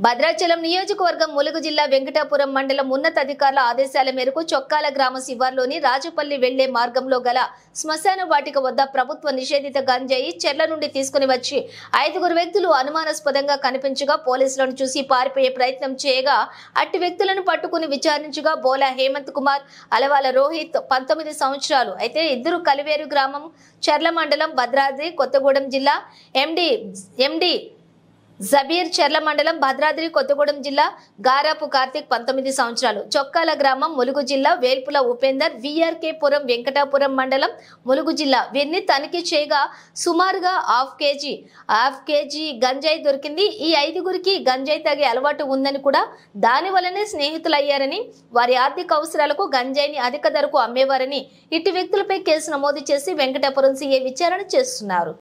భద్రాచలం నియోజకవర్గం ములుగు జిల్లా వెంకటాపురం మండలం ఉన్నతాధికారుల ఆదేశాల మేరకు చొక్కాల గ్రామ శివార్లోని రాజపల్లి వెళ్లే మార్గంలో గల శ్మశాన వాటిక వద్ద ప్రభుత్వ నిషేధిత గంజాయి చెర్ల నుండి తీసుకుని వచ్చి 5 వ్యక్తులు అనుమానాస్పదంగా కనిపించగా పోలీసులను చూసి పారిపోయే ప్రయత్నం చేయగా అట్టి వ్యక్తులను పట్టుకుని విచారించగా బోలా హేమంత్ కుమార్, అలవాల రోహిత్ 19 సంవత్సరాలు అయితే ఇద్దరు కలివేరు గ్రామం చెర్ల మండలం భద్రాద్రి కొత్తగూడెం జిల్లా ఎండి జబీర్ చెర్ల మండలం భద్రాద్రి కొత్తగూడెం జిల్లా గారాపు కార్తిక్ 19 సంవత్సరాలు చొక్కాల గ్రామం ములుగు జిల్లా వేల్పుల ఉపేందర్ విఆర్కే పురం వెంకటాపురం మండలం ములుగు జిల్లా వీరిని తనిఖీ చేయగా సుమారుగా హాఫ్ కేజీ గంజాయి దొరికింది। ఈ 5గురికి గంజాయి తాగే అలవాటు ఉందని కూడా దాని వల్లనే స్నేహితులయ్యారని వారి ఆర్థిక అవసరాలకు గంజాయిని అధిక ధరకు అమ్మేవారని ఇట్టి వ్యక్తులపై కేసు నమోదు చేసి వెంకటాపురం సీఐ విచారణ చేస్తున్నారు।